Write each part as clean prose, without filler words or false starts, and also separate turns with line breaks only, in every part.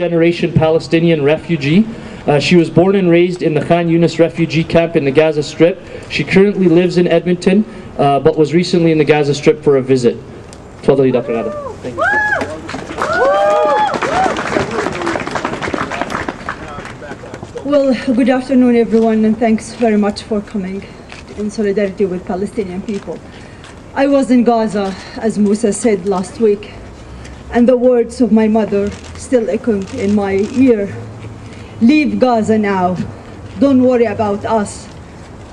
Generation Palestinian refugee. She was born and raised in the Khan Yunis refugee camp in the Gaza Strip. She currently lives in Edmonton, but was recently in the Gaza Strip for a visit. تفضلي Dr. Ghada. Thank you.
Well, good afternoon everyone, and thanks very much for coming in solidarity with Palestinian people. I was in Gaza, as Musa said last week, and the words of my mother still echoing in my ear. Leave Gaza now. Don't worry about us.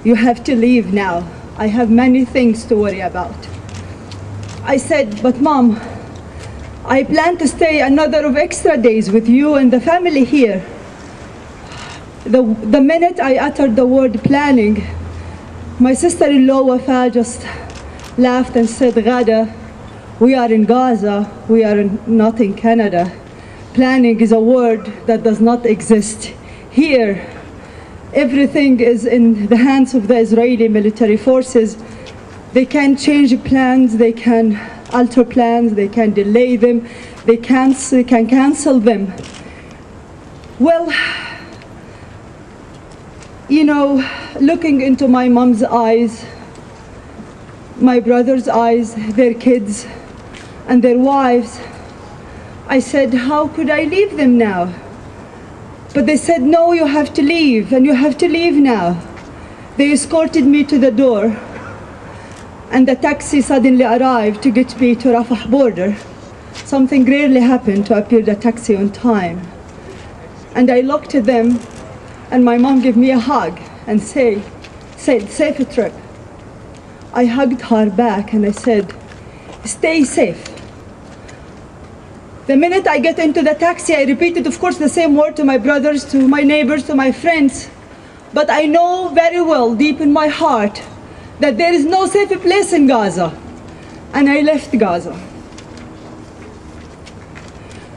You have to leave now. I have many things to worry about. I said, but Mom, I plan to stay another of extra days with you and the family here. The minute I uttered the word planning, my sister-in-law Wafa just laughed and said, Ghada, we are in Gaza, we are not in Canada. Planning is a word that does not exist here. Everything is in the hands of the Israeli military forces. They can change plans, they can alter plans, they can delay them, they can cancel them. Well, you know, looking into my mom's eyes, my brother's eyes, their kids, and their wives, I said, how could I leave them now? But they said, no, you have to leave, and you have to leave now. They escorted me to the door, and the taxi suddenly arrived to get me to Rafah border. Something rarely happened to appear the taxi on time. And I looked at them, and my mom gave me a hug and said, safe trip. I hugged her back and I said, stay safe. The minute I get into the taxi, I repeated, of course, the same word to my brothers, to my neighbors, to my friends. But I know very well, deep in my heart, that there is no safe place in Gaza. And I left Gaza.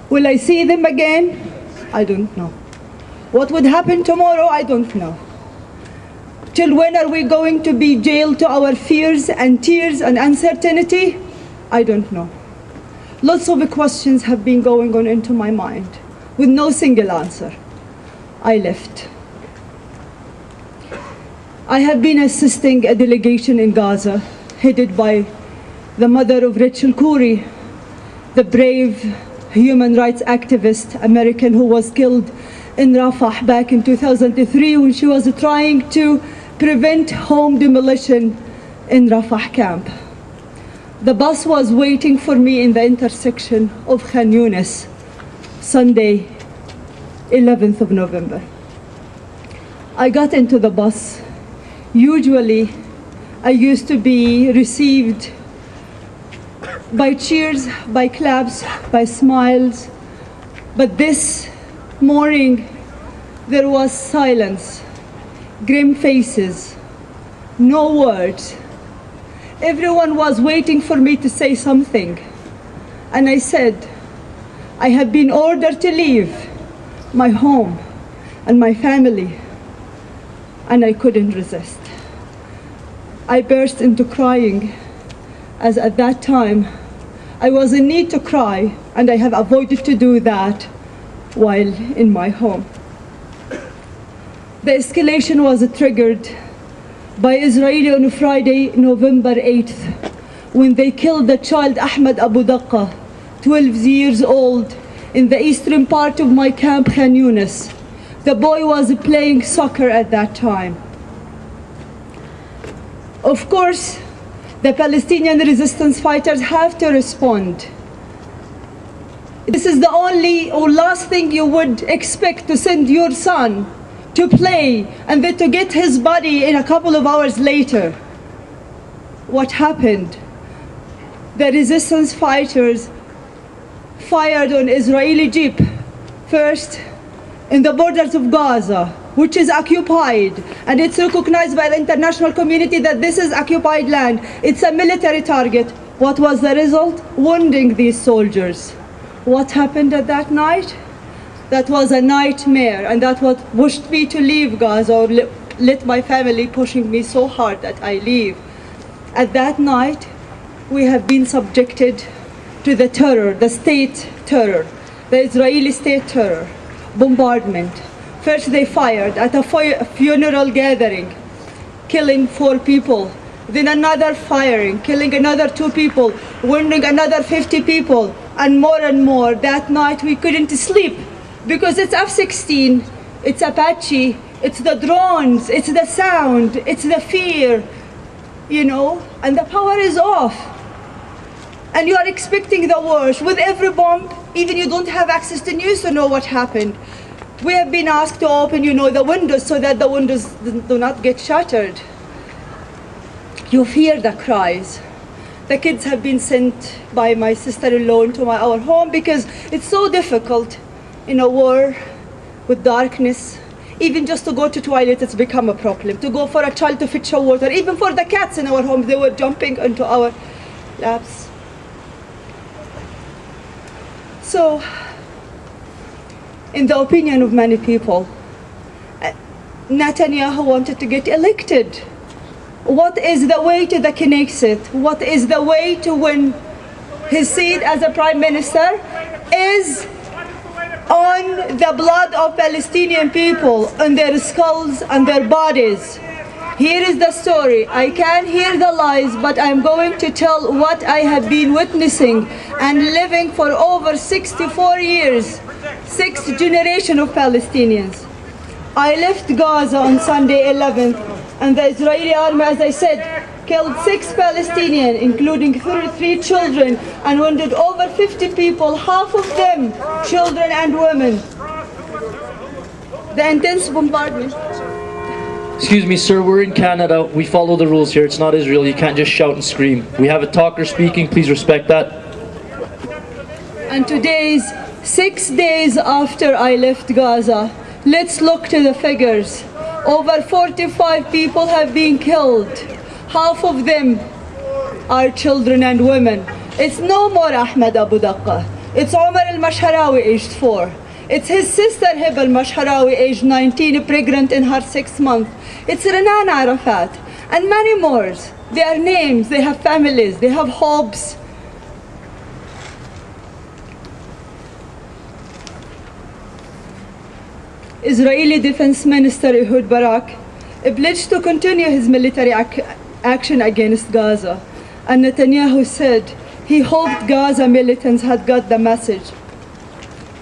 Will I see them again? I don't know. What would happen tomorrow? I don't know. Till when are we going to be jailed to our fears and tears and uncertainty? I don't know. Lots of questions have been going on into my mind with no single answer. I left. I have been assisting a delegation in Gaza headed by the mother of Rachel Corrie, the brave human rights activist American who was killed in Rafah back in 2003 when she was trying to prevent home demolition in Rafah camp. The bus was waiting for me in the intersection of Khan Yunis, Sunday, 11th of November. I got into the bus. Usually, I used to be received by cheers, by claps, by smiles. But this morning, there was silence, grim faces, no words. Everyone was waiting for me to say something. And I said, I have been ordered to leave my home and my family. And I couldn't resist. I burst into crying, as at that time, I was in need to cry, and I have avoided to do that while in my home. The escalation was triggered by Israel on Friday, November 8th, when they killed the child Ahmed Abu Daqqa, 12 years old, in the eastern part of my camp, Khan Yunis. The boy was playing soccer at that time. Of course, the Palestinian resistance fighters have to respond. This is the only or last thing you would expect, to send your son to play and then to get his body in a couple of hours later. What happened? The resistance fighters fired on Israeli jeep, first in the borders of Gaza, which is occupied, and it's recognized by the international community that this is occupied land. It's a military target. What was the result? Wounding these soldiers. What happened at that night? That was a nightmare, and that's what pushed me to leave Gaza, or let my family pushing me so hard that I leave. At that night, we have been subjected to the terror, the state terror. the Israeli state terror, bombardment. First they fired at a funeral gathering, killing 4 people. Then another firing, killing another 2 people, wounding another 50 people, and more. That night we couldn't sleep because it's F-16, it's Apache, it's the drones, it's the sound, it's the fear, you know, and the power is off. And you are expecting the worst. With every bomb, even you don't have access to news to know what happened. We have been asked to open, you know, the windows so that the windows do not get shattered. You hear the cries. The kids have been sent by my sister-in-law into our home because it's so difficult in a war with darkness. Even just to go to toilet, it's become a problem. To go for a child to fetch water, even for the cats in our home, they were jumping into our laps. So, in the opinion of many people, Netanyahu wanted to get elected. What is the way to the Knesset? What is the way to win his seat as a prime minister? Is on the blood of Palestinian people, on their skulls and their bodies. Here is the story. I can't hear the lies, but I'm going to tell what I have been witnessing and living for over 64 years, 6th generation of Palestinians. I left Gaza on Sunday 11th, and the Israeli army, as I said, killed 6 Palestinians, including 33 children, and wounded over 50 people, half of them children and women. The intense bombardment.
Excuse me, sir, we're in Canada. We follow the rules here. It's not Israel. You can't just shout and scream. We have a talker speaking. Please respect that.
And today's 6 days after I left Gaza, let's look to the figures. Over 45 people have been killed. Half of them are children and women. It's no more Ahmed Abu Daqqa. It's Omar al-Mashharawi, aged 4. It's his sister Hiba al-Mashharawi, aged 19, pregnant in her 6th month. It's Renan Arafat, and many more. They are names, they have families, they have hopes. Israeli Defense Minister Ehud Barak pledged to continue his military action against Gaza, and Netanyahu said he hoped Gaza militants had got the message.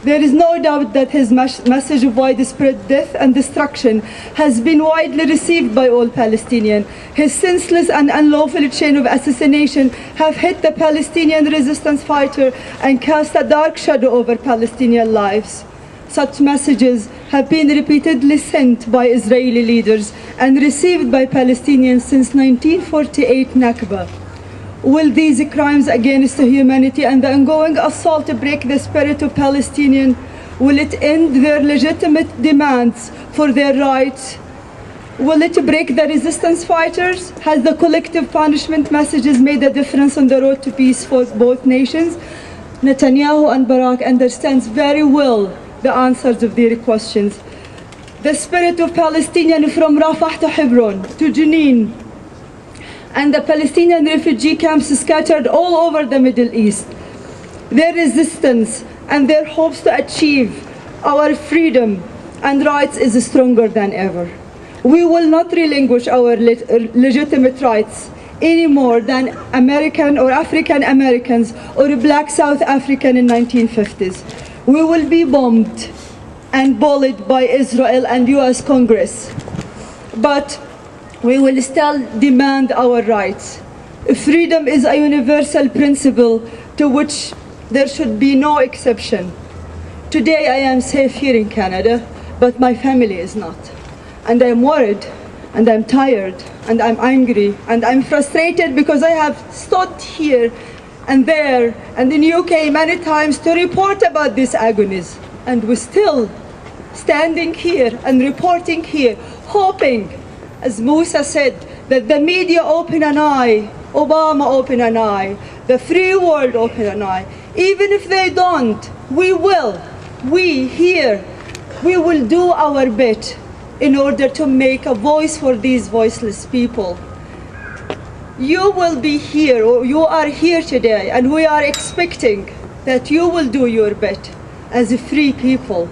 There is no doubt that his message of widespread death and destruction has been widely received by all Palestinians. His senseless and unlawful chain of assassination have hit the Palestinian resistance fighter and cast a dark shadow over Palestinian lives. Such messages have been repeatedly sent by Israeli leaders and received by Palestinians since 1948 Nakba. Will these crimes against humanity and the ongoing assault break the spirit of Palestinians? Will it end their legitimate demands for their rights? Will it break the resistance fighters? Has the collective punishment messages made a difference on the road to peace for both nations? Netanyahu and Barak understands very well the answers of their questions. The spirit of Palestinians from Rafah to Hebron to Jenin, and the Palestinian refugee camps scattered all over the Middle East. Their resistance and their hopes to achieve our freedom and rights is stronger than ever. We will not relinquish our legitimate rights any more than American or African Americans or black South African in 1950s. We will be bombed and bullied by Israel and US Congress, but we will still demand our rights. Freedom is a universal principle to which there should be no exception. Today I am safe here in Canada, but my family is not. And I'm worried, and I'm tired, and I'm angry, and I'm frustrated because I have stood here and there and in UK many times to report about these agonies. And we're still standing here and reporting here, hoping, as Musa said, that the media open an eye, Obama open an eye, the free world open an eye. Even if they don't, we will. We here, we will do our bit in order to make a voice for these voiceless people. You will be here, or you are here today, and we are expecting that you will do your bit. as a free people,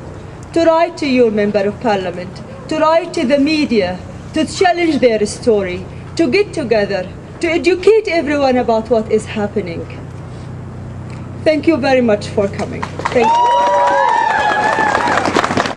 to write to your member of parliament, to write to the media, to challenge their story, to get together, to educate everyone about what is happening. Thank you very much for coming. Thank you.